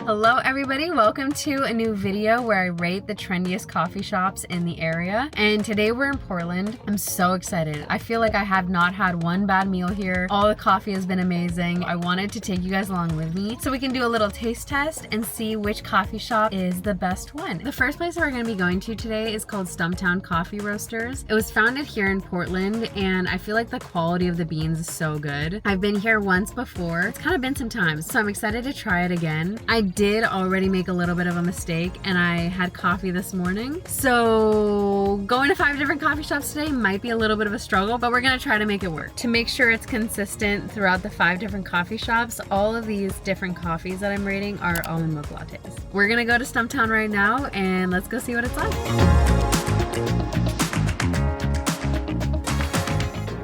Hello everybody, welcome to a new video where I rate the trendiest coffee shops in the area. And today we're in Portland. I'm so excited. I feel like I have not had one bad meal here. All the coffee has been amazing. I wanted to take you guys along with me so we can do a little taste test and see which coffee shop is the best one. The first place we're going to be going to today is called Stumptown Coffee Roasters. It was founded here in Portland and I feel like the quality of the beans is so good. I've been here once before. It's kind of been some time, so I'm excited to try it again. I did already make a little bit of a mistake and I had coffee this morning. So going to 5 different coffee shops today might be a little bit of a struggle, but we're gonna try to make it work. To make sure it's consistent throughout the 5 different coffee shops, all of these different coffees that I'm rating are almond milk lattes. We're gonna go to Stumptown right now and let's go see what it's like.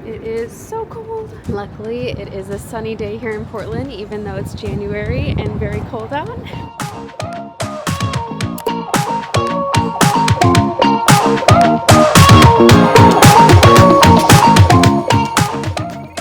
It is so cold. Luckily, it is a sunny day here in Portland, even though it's January and very cold out.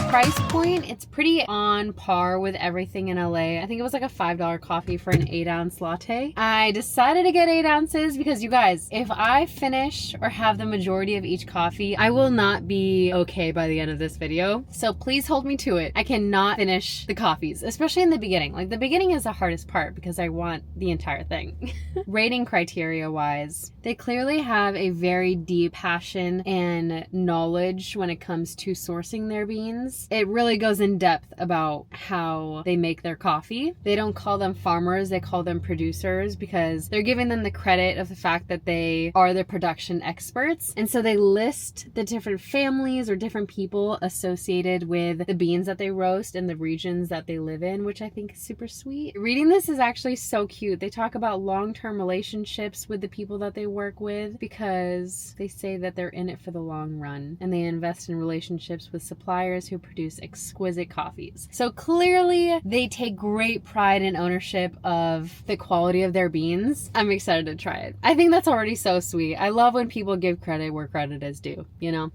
Price point, it's pretty on par with everything in LA. I think it was like a $5 coffee for an 8-ounce latte. I decided to get 8 ounces because you guys, if I finish or have the majority of each coffee, I will not be okay by the end of this video. So please hold me to it. I cannot finish the coffees, especially in the beginning. Like the beginning is the hardest part because I want the entire thing. Rating criteria wise, they clearly have a very deep passion and knowledge when it comes to sourcing their beans. It really goes in depth about how they make their coffee. They don't call them farmers, they call them producers because they're giving them the credit of the fact that they are the production experts. And so they list the different families or different people associated with the beans that they roast and the regions that they live in, which I think is super sweet. Reading this is actually so cute. They talk about long-term relationships with the people that they work with because they say that they're in it for the long run and they invest in relationships with suppliers who produce exquisite coffees. So clearly they take great pride and ownership of the quality of their beans. I'm excited to try it. I think that's already so sweet. I love when people give credit where credit is due, you know?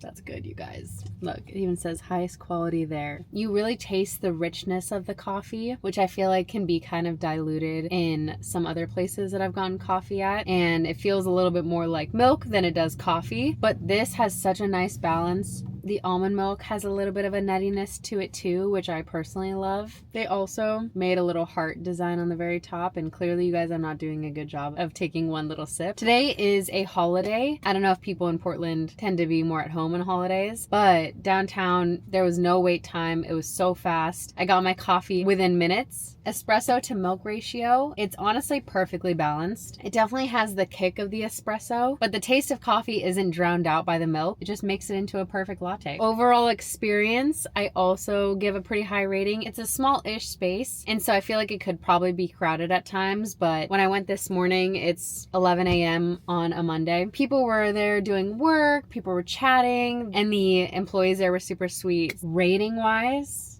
That's good, you guys. Look, it even says highest quality there. You really taste the richness of the coffee, which I feel like can be kind of diluted in some other places that I've gotten coffee at. And it feels a little bit more like milk than it does coffee. But this has such a nice balance. The almond milk has a little bit of a nuttiness to it too, which I personally love. They also made a little heart design on the very top, and clearly you guys are not doing a good job of taking one little sip. Today is a holiday. I don't know if people in Portland tend to be more at home on holidays, but downtown there was no wait time. It was so fast. I got my coffee within minutes. Espresso to milk ratio, it's honestly perfectly balanced. It definitely has the kick of the espresso, but the taste of coffee isn't drowned out by the milk. It just makes it into a perfect latte. Overall experience, I also give a pretty high rating. It's a small-ish space, and so I feel like it could probably be crowded at times, but when I went this morning, it's 11 a.m. on a Monday. People were there doing work, people were chatting, and the employees there were super sweet. Rating-wise,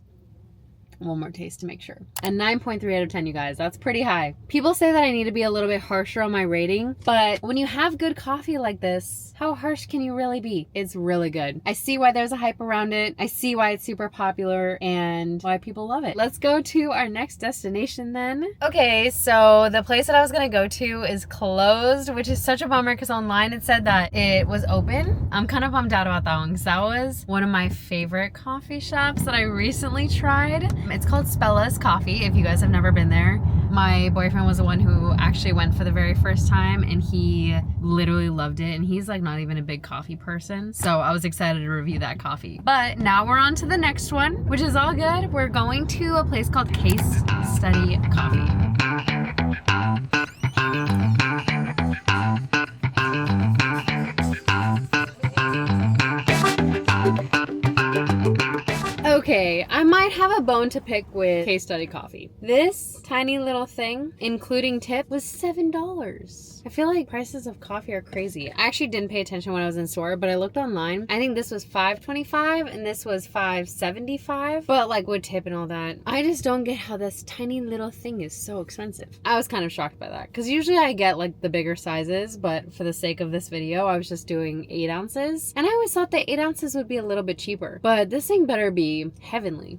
one more taste to make sure. A 9.3 out of 10, you guys. That's pretty high. People say that I need to be a little bit harsher on my rating, but when you have good coffee like this, how harsh can you really be? It's really good. I see why there's a hype around it. I see why it's super popular and why people love it. Let's go to our next destination then. Okay, so the place that I was gonna go to is closed, which is such a bummer because online it said that it was open. I'm kind of bummed out about that one because that was one of my favorite coffee shops that I recently tried. It's called Spella's Coffee, if you guys have never been there. My boyfriend was the one who actually went for the very first time and he literally loved it, and he's like not even a big coffee person, so I was excited to review that coffee. But now we're on to the next one, which is all good. We're going to a place called Case Study Coffee. Okay, I might might have a bone to pick with Case Study Coffee. This tiny little thing, including tip, was $7. I feel like prices of coffee are crazy. I actually didn't pay attention when I was in store, but I looked online. I think this was $5.25 and this was $5.75. But like with tip and all that, I just don't get how this tiny little thing is so expensive. I was kind of shocked by that because usually I get like the bigger sizes, but for the sake of this video, I was just doing 8 ounces. And I always thought that 8 ounces would be a little bit cheaper, but this thing better be heavenly.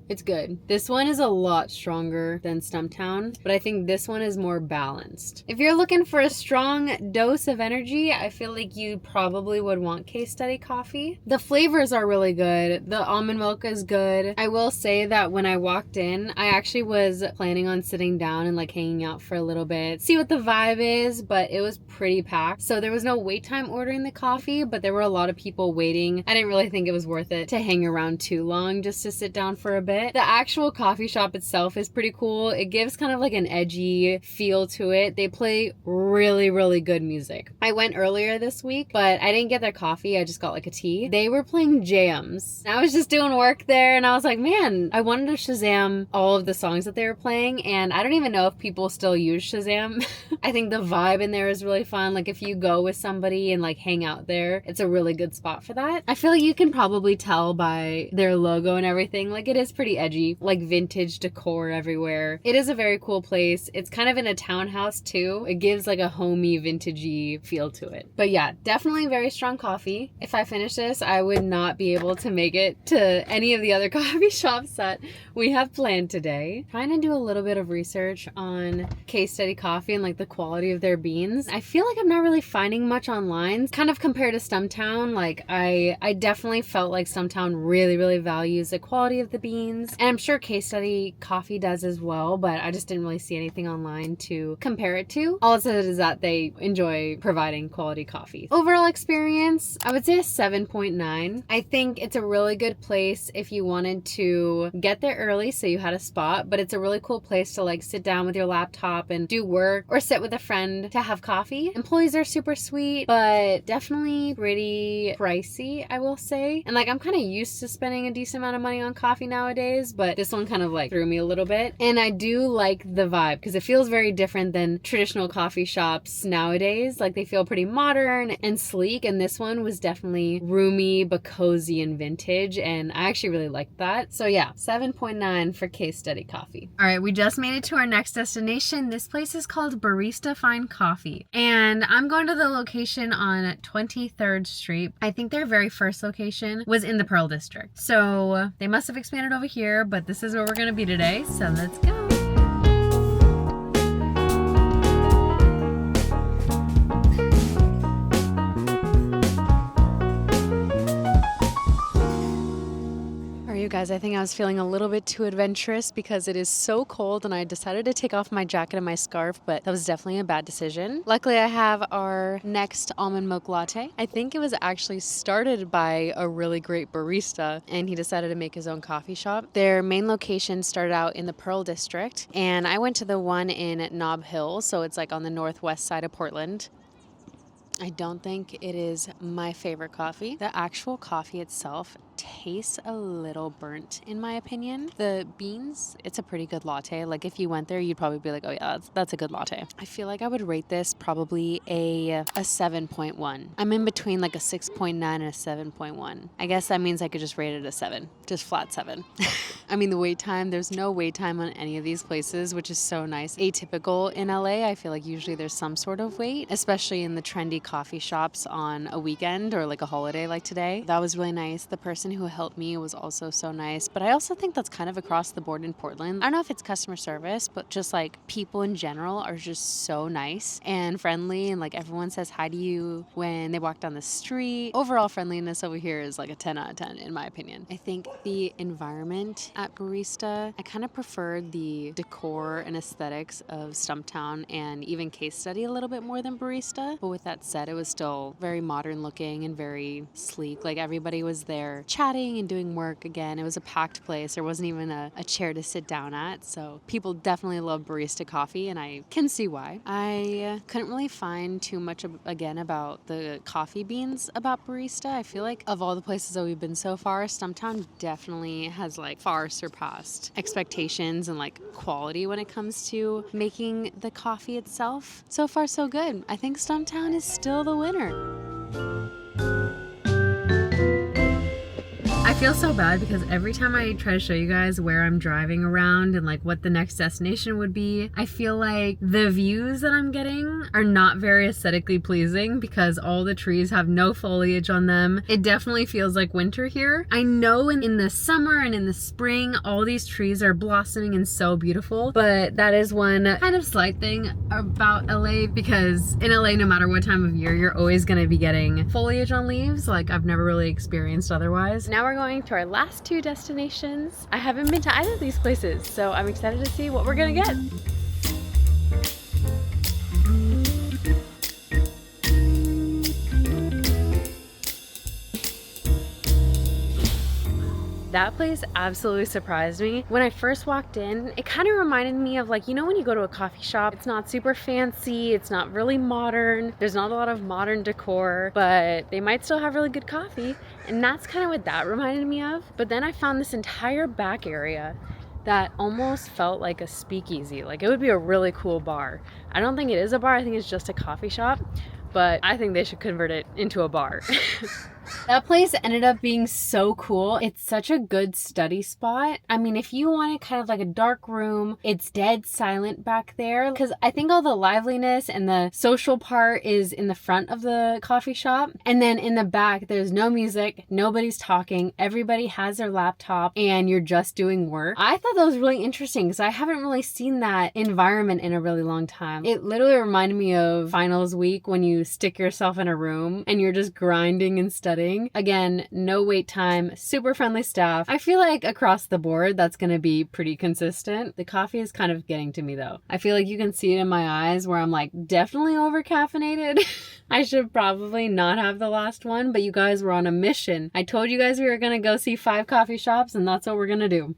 It's good. This one is a lot stronger than Stumptown, but I think this one is more balanced. If you're looking for a strong dose of energy, I feel like you probably would want Case Study Coffee. The flavors are really good. The almond milk is good. I will say that when I walked in, I actually was planning on sitting down and like hanging out for a little bit, see what the vibe is, but it was pretty packed. So there was no wait time ordering the coffee, but there were a lot of people waiting. I didn't really think it was worth it to hang around too long just to sit down for a bit. The actual coffee shop itself is pretty cool. It gives kind of like an edgy feel to it. They play really, really good music. I went earlier this week, but I didn't get their coffee. I just got like a tea. They were playing jams. I was just doing work there and I was like, man, I wanted to Shazam all of the songs that they were playing, and I don't even know if people still use Shazam. I think the vibe in there is really fun. Like if you go with somebody and like hang out there, it's a really good spot for that. I feel like you can probably tell by their logo and everything. Like it is pretty edgy, like vintage decor everywhere. It is a very cool place. It's kind of in a townhouse too. It gives like a homey, vintagey feel to it. But yeah, definitely very strong coffee. If I finish this, I would not be able to make it to any of the other coffee shops that we have planned today. Trying to do a little bit of research on Case Study Coffee and like the quality of their beans. I feel like I'm not really finding much online. Kind of compared to Stumptown, like I definitely felt like Stumptown really, really values the quality of the beans. And I'm sure Case Study Coffee does as well, but I just didn't really see anything online to compare it to. All it says is that they enjoy providing quality coffee. Overall experience, I would say a 7.9. I think it's a really good place if you wanted to get there early so you had a spot, but it's a really cool place to like sit down with your laptop and do work or sit with a friend to have coffee. Employees are super sweet, but definitely pretty pricey, I will say. And like I'm kind of used to spending a decent amount of money on coffee nowadays, but this one kind of like threw me a little bit. And I do like the vibe because it feels very different than traditional coffee shops nowadays. Like they feel pretty modern and sleek, and this one was definitely roomy but cozy and vintage, and I actually really liked that. So yeah, 7.9 for Case Study Coffee. All right, we just made it to our next destination. This place is called Barista Fine Coffee, and I'm going to the location on 23rd Street. I think their very first location was in the Pearl District, so they must have expanded over here, but this is where we're gonna be today, so let's go. You guys, I think I was feeling a little bit too adventurous because it is so cold and I decided to take off my jacket and my scarf, but that was definitely a bad decision. Luckily, I have our next almond milk latte. I think it was actually started by a really great barista and he decided to make his own coffee shop. Their main location started out in the Pearl District and I went to the one in Nob Hill, so it's like on the northwest side of Portland. I don't think it is my favorite coffee. The actual coffee itself tastes a little burnt in my opinion. The beans, it's a pretty good latte. Like if you went there, you'd probably be like, oh yeah, that's a good latte. I feel like I would rate this probably a 7.1. I'm in between like a 6.9 and a 7.1. I guess that means I could just rate it a 7, just flat 7. I mean, the wait time, there's no wait time on any of these places, which is so nice. Atypical in LA, I feel like usually there's some sort of wait, especially in the trendy coffee shops on a weekend or like a holiday like today. That was really nice. The person who helped me was also so nice, but I also think that's kind of across the board in Portland. I don't know if it's customer service, but just like people in general are just so nice and friendly, and like everyone says hi to you when they walk down the street. Overall friendliness over here is like a 10 out of 10 in my opinion. I think the environment at Barista, I kind of preferred the decor and aesthetics of Stumptown and even Case Study a little bit more than Barista, but with that said, it was still very modern looking and very sleek. Like everybody was there chatting and doing work. Again, it was a packed place. There wasn't even a chair to sit down at. So people definitely love barista coffee, and I can see why. I couldn't really find too much, again, about the coffee beans about barista. I feel like of all the places that we've been so far, Stumptown definitely has like far surpassed expectations and like quality when it comes to making the coffee itself. So far, so good. I think Stumptown is still the winner. I feel so bad because every time I try to show you guys where I'm driving around and like what the next destination would be, I feel like the views that I'm getting are not very aesthetically pleasing because all the trees have no foliage on them. It definitely feels like winter here. I know in the summer and in the spring, all these trees are blossoming and so beautiful, but that is one kind of slight thing about LA, because in LA, no matter what time of year, you're always going to be getting foliage on leaves like I've never really experienced otherwise. Now we're going to our last two destinations. I haven't been to either of these places, so I'm excited to see what we're gonna get. That place absolutely surprised me. When I first walked in, it kind of reminded me of like, you know when you go to a coffee shop, it's not super fancy, it's not really modern, there's not a lot of modern decor, but they might still have really good coffee. And that's kind of what that reminded me of. But then I found this entire back area that almost felt like a speakeasy. Like it would be a really cool bar. I don't think it is a bar, I think it's just a coffee shop, but I think they should convert it into a bar. That place ended up being so cool. It's such a good study spot. I mean, if you wanted kind of like a dark room, it's dead silent back there because I think all the liveliness and the social part is in the front of the coffee shop. And then in the back, there's no music, nobody's talking, everybody has their laptop and you're just doing work. I thought that was really interesting because I haven't really seen that environment in a really long time. It literally reminded me of finals week when you stick yourself in a room and you're just grinding and studying. Again, no wait time, super friendly staff. I feel like across the board, that's gonna be pretty consistent. The coffee is kind of getting to me though. I feel like you can see it in my eyes where I'm like definitely over caffeinated. I should probably not have the last one, but you guys were on a mission. I told you guys we were gonna go see 5 coffee shops and that's what we're gonna do.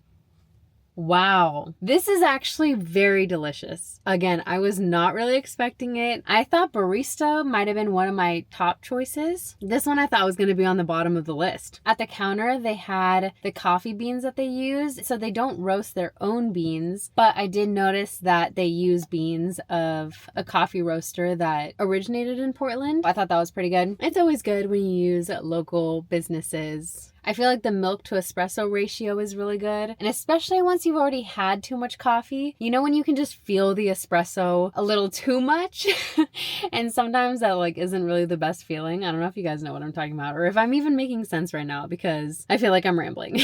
Wow, this is actually very delicious. Again, I was not really expecting it. I thought barista might have been one of my top choices. This one I thought was going to be on the bottom of the list. At the counter, they had the coffee beans that they use, so they don't roast their own beans, but I did notice that they use beans of a coffee roaster that originated in Portland. I thought that was pretty good. It's always good when you use local businesses. I feel like the milk to espresso ratio is really good. And especially once you've already had too much coffee, you know when you can just feel the espresso a little too much? And sometimes that like isn't really the best feeling. I don't know if you guys know what I'm talking about or if I'm even making sense right now because I feel like I'm rambling.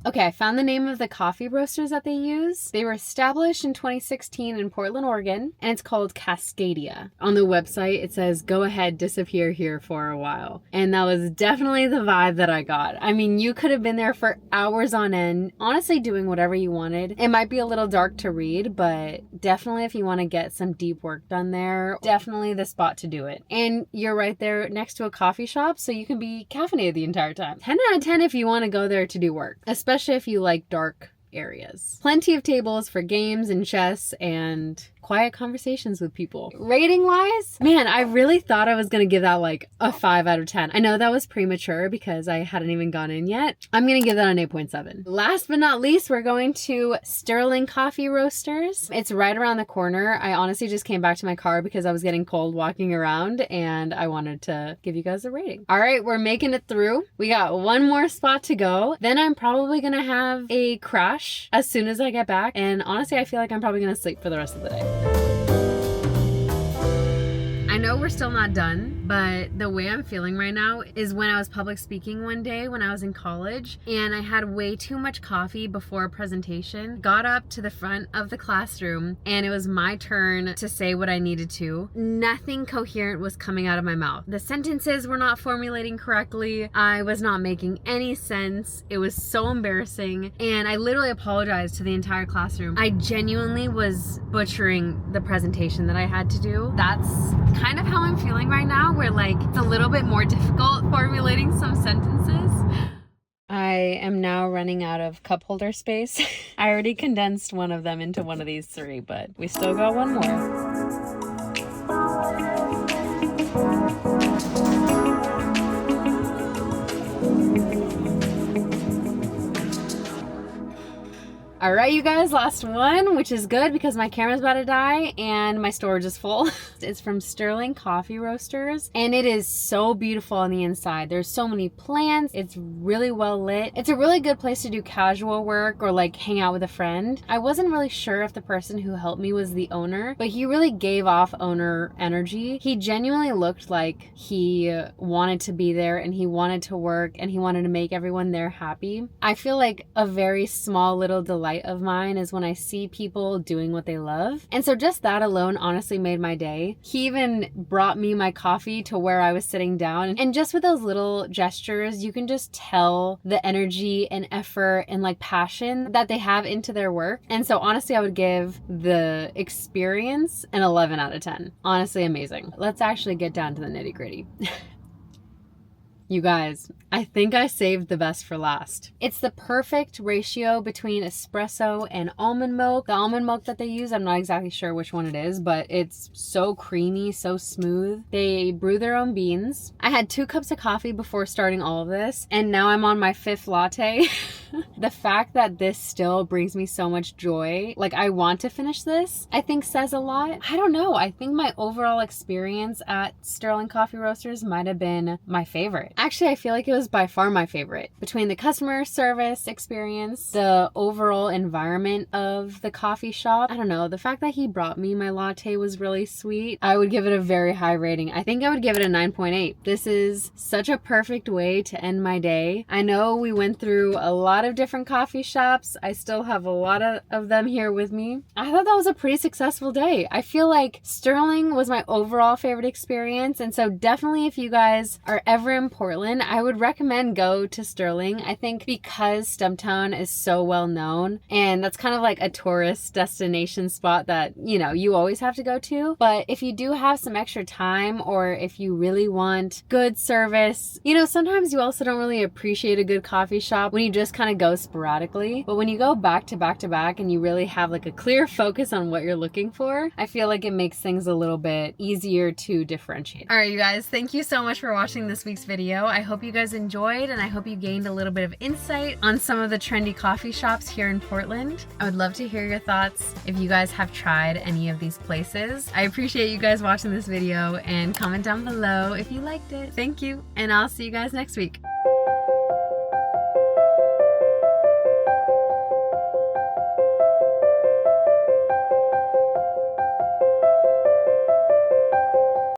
Okay, I found the name of the coffee roasters that they use. They were established in 2016 in Portland, Oregon, and it's called Cascadia. On the website, it says, go ahead, disappear here for a while. And that was definitely the vibe that I got. I mean, you could have been there for hours on end, honestly doing whatever you wanted. It might be a little dark to read, but definitely if you want to get some deep work done there, definitely the spot to do it. And you're right there next to a coffee shop, so you can be caffeinated the entire time. 10 out of 10 if you want to go there to do work, especially if you like dark areas. Plenty of tables for games and chess and quiet conversations with people. Rating wise, man, I really thought I was gonna give that like a 5 out of 10. I know that was premature because I hadn't even gone in yet. I'm gonna give that an 8.7. Last but not least, we're going to Sterling Coffee Roasters. It's right around the corner. I honestly just came back to my car because I was getting cold walking around and I wanted to give you guys a rating. All right, we're making it through. We got one more spot to go. Then I'm probably gonna have a crash as soon as I get back. And honestly, I feel like I'm probably gonna sleep for the rest of the day. I know we're still not done, but the way I'm feeling right now is when I was public speaking one day when I was in college and I had way too much coffee before a presentation, got up to the front of the classroom and it was my turn to say what I needed to. Nothing coherent was coming out of my mouth. The sentences were not formulating correctly. I was not making any sense. It was so embarrassing and I literally apologized to the entire classroom. I genuinely was butchering the presentation that I had to do. That's kind of how I'm feeling right now, where like it's a little bit more difficult formulating some sentences. I am now running out of cup holder space. I already condensed one of them into one of these 3, but we still got one more. All right, you guys, last one, which is good because my camera's about to die and my storage is full. It's from Sterling Coffee Roasters, and it is so beautiful on the inside. There's so many plants. It's really well lit. It's a really good place to do casual work or like hang out with a friend. I wasn't really sure if the person who helped me was the owner, but he really gave off owner energy. He genuinely looked like he wanted to be there and he wanted to work and he wanted to make everyone there happy. I feel like a very small little delight of mine is when I see people doing what they love. And so just that alone honestly made my day. He even brought me my coffee to where I was sitting down. And just with those little gestures, you can just tell the energy and effort and like passion that they have into their work. And so honestly, I would give the experience an 11 out of 10. Honestly, amazing. Let's actually get down to the nitty-gritty. You guys, I think I saved the best for last. It's the perfect ratio between espresso and almond milk. The almond milk that they use, I'm not exactly sure which one it is, but it's so creamy, so smooth. They brew their own beans. I had 2 cups of coffee before starting all of this, and now I'm on my 5th latte. The fact that this still brings me so much joy, like I want to finish this, I think says a lot. I don't know. I think my overall experience at Sterling Coffee Roasters might have been my favorite. Actually, I feel like it was by far my favorite. Between the customer service experience, the overall environment of the coffee shop, I don't know, the fact that he brought me my latte was really sweet. I would give it a very high rating. I think I would give it a 9.8. This is such a perfect way to end my day. I know we went through a lot of different coffee shops. I still have a lot of them here with me. I thought that was a pretty successful day. I feel like Sterling was my overall favorite experience, and so definitely if you guys are ever in Portland, I would recommend go to Sterling. I think because Stumptown is so well known, and that's kind of like a tourist destination spot that, you know, you always have to go to. But if you do have some extra time, or if you really want good service, you know, sometimes you also don't really appreciate a good coffee shop when you just kind of go sporadically. But when you go back to back to back and you really have like a clear focus on what you're looking for, I feel like it makes things a little bit easier to differentiate. All right, you guys, thank you so much for watching this week's video. I hope you guys enjoyed, and I hope you gained a little bit of insight on some of the trendy coffee shops here in Portland. I would love to hear your thoughts if you guys have tried any of these places. I appreciate you guys watching this video, and comment down below if you liked it. Thank you, and I'll see you guys next week.